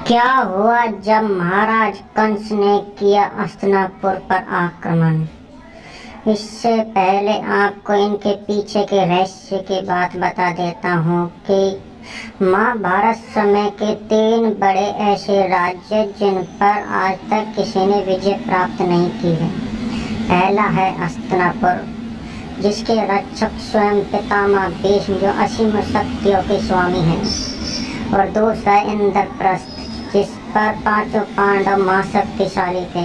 क्या हुआ जब महाराज कंस ने किया हस्तिनापुर पर आक्रमण। इससे पहले आपको इनके पीछे के रहस्य की बात बता देता हूँ कि महाभारत समय के 3 बड़े ऐसे राज्य जिन पर आज तक किसी ने विजय प्राप्त नहीं की है। पहला है हस्तिनापुर, जिसके रक्षक स्वयं पितामह भीष्म जो असीम शक्तियों के स्वामी हैं, और दूसरा है इंद्रप्रस्थ, जिस पर 5 पांडव महाशक्तिशाली थे,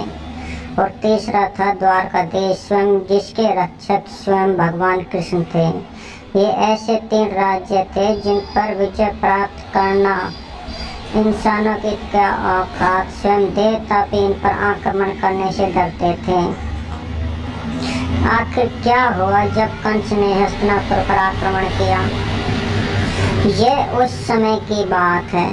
और तीसरा था द्वारकाधीश स्वयं, जिसके रक्षक स्वयं भगवान कृष्ण थे। ये ऐसे 3 राज्य थे जिन पर विजय प्राप्त करना इंसानों की क्या औकात, स्वयं देवता भी इन पर आक्रमण करने से डरते थे। आखिर क्या हुआ जब कंस ने हस्तिनापुर पर आक्रमण किया। यह उस समय की बात है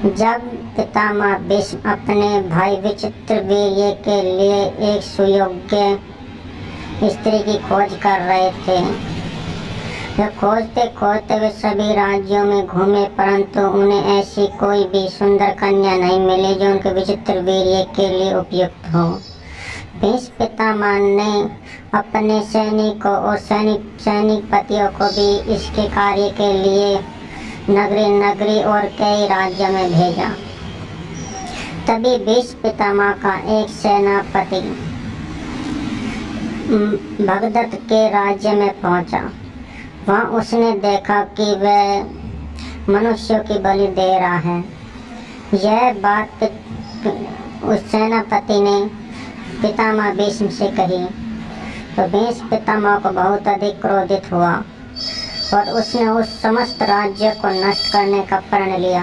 जब पितामह भीष्म अपने भाई विचित्रवीर्य के लिए एक सुयोग्य स्त्री की खोज कर रहे थे। वे खोजते खोजते वे सभी राज्यों में घूमे, परंतु उन्हें ऐसी कोई भी सुंदर कन्या नहीं मिली जो उनके विचित्रवीर्य के लिए उपयुक्त हो। भीष्म पितामह ने अपने सैनिकों और सैनिक पतियों को भी इसके कार्य के लिए नगरी और कई राज्यों में भेजा। तभी भीष्म पितामह का एक सेनापति भगदत्त के राज्य में पहुंचा। वहां उसने देखा कि वह मनुष्यों की बलि दे रहा है। यह बात उस सेनापति ने पितामह भीष्म से कही तो भीष्म पितामह को बहुत अधिक क्रोधित हुआ और उसने उस समस्त राज्य को नष्ट करने का प्रण लिया।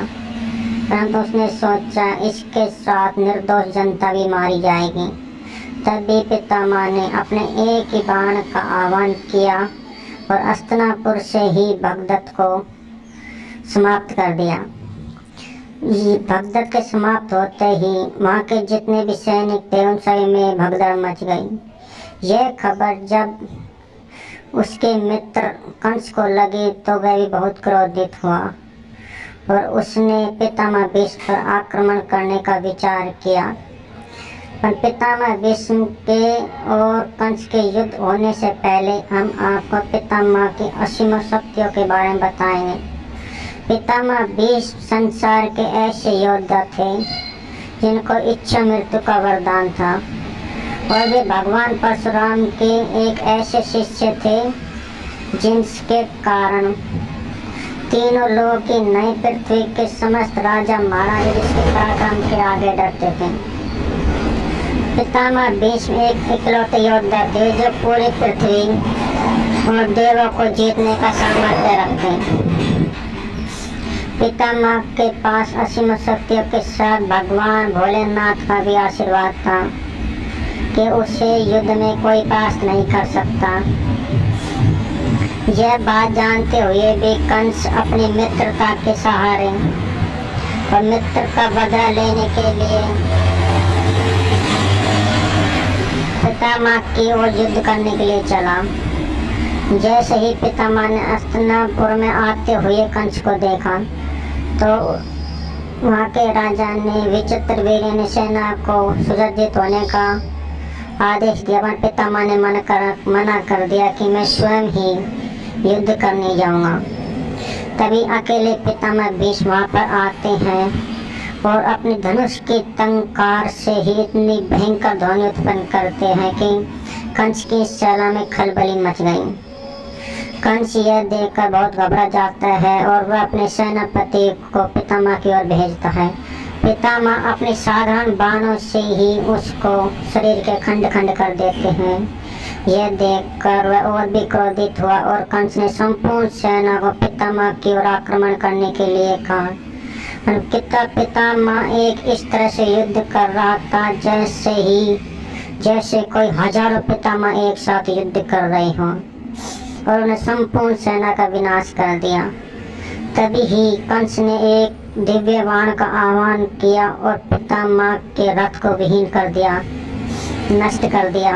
परंतु उसने सोचा इसके साथ निर्दोष जनता भी मारी जाएगी। तभी पितामह ने अपने एक ही बाण का आह्वान किया और हस्तिनापुर से ही भगदत्त को समाप्त कर दिया। भगदत्त के समाप्त होते ही वहाँ के जितने भी सैनिक थे उन सभी में भगदड़ मच गई। यह खबर जब उसके मित्र कंस को लगी तो वह भी बहुत क्रोधित हुआ और उसने पितामह भीष्म पर आक्रमण करने का विचार किया। पर पितामह भीष्म के और कंस के युद्ध होने से पहले हम आपको पितामह की असीम शक्तियों के बारे में बताएंगे। पितामह भीष्म संसार के ऐसे योद्धा थे जिनको इच्छा मृत्यु का वरदान था, और वे भगवान परशुराम के एक ऐसे शिष्य थे जिनके कारण तीनों लोगों की नई पृथ्वी के समस्त राजा महाराजा जिसके पराक्रम के आगे डरते थे। पितामह भीष्म एक इकलौते योद्धा थे जो पूरी पृथ्वी और देवों को जीतने का सामर्थ्य रखते। पितामह के पास असीम शक्तियों के साथ भगवान भोलेनाथ का भी आशीर्वाद था कि उसे युद्ध में कोई पास नहीं कर सकता। यह बात जानते हुए भी कंस अपनी मित्रता के सहारे और मित्र का बदला लेने के लिए पितामह की ओर युद्ध करने के लिए चला। जैसे ही पितामह ने हस्तिनापुर में आते हुए कंस को देखा तो वहाँ के राजा ने विचित्रवीर्य ने सेना को सुसज्जित होने का आदेश दिया, पर पितामह ने मना कर दिया कि मैं स्वयं ही युद्ध करने जाऊंगा। तभी अकेले पितामह भीष्म वहाँ पर आते हैं और अपने धनुष की टंकार से ही इतनी भयंकर ध्वनि उत्पन्न करते हैं कि कंस की सेना में खलबली मच गई। कंस यह देखकर बहुत घबरा जाता है और वह अपने सेनापति को पितामह की ओर भेजता है। पितामह अपने साधारण बाणों से ही उसको शरीर के खंड खंड कर देते हैं। यह देखकर वह और भी क्रोधित हुआ और कंस ने संपूर्ण सेना को पितामह की ओर आक्रमण करने के लिए कहा। पितामह एक इस तरह से युद्ध कर रहा था जैसे कोई हजारों पितामह एक साथ युद्ध कर रहे हों, और उन्हें संपूर्ण सेना का विनाश कर दिया। तभी ही कंस ने एक दिव्य बाण का आह्वान किया और पितामह के रथ को विहीन कर दिया, नष्ट कर दिया।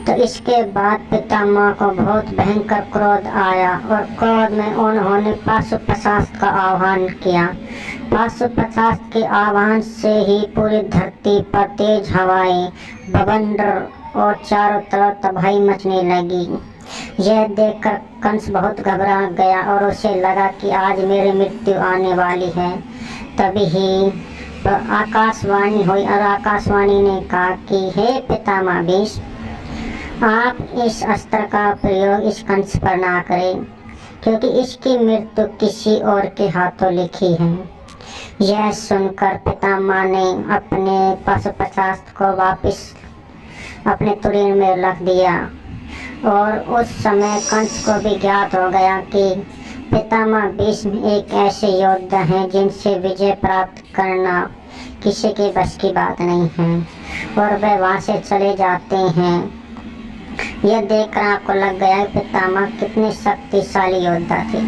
तो इसके बाद पितामह को बहुत भयंकर क्रोध आया और क्रोध में उन्होंने पाशुपतास्त्र का आह्वान किया। पाशुपतास्त्र के आह्वान से ही पूरी धरती पर तेज हवाएं, बवंडर और चारों तरफ तबाही मचने लगी। यह देखकर कंस बहुत घबरा गया और उसे लगा कि आज मेरी मृत्यु आने वाली है। तभी ही आकाशवाणी हुई और आकाशवाणी ने कहा कि हे पितामह भीष्म, आप इस अस्त्र का प्रयोग इस कंस पर ना करें, क्योंकि इसकी मृत्यु किसी और के हाथों लिखी है। यह सुनकर पितामह ने अपने पाशुपतास्त्र को वापस अपने तुरीन में रख दिया और उस समय कंस को भी ज्ञात हो गया कि पितामह भीष्म एक ऐसे योद्धा हैं जिनसे विजय प्राप्त करना किसी के बस की बात नहीं है, और वे वहाँ से चले जाते हैं। यह देखकर आपको लग गया कि पितामह कितने शक्तिशाली योद्धा थे।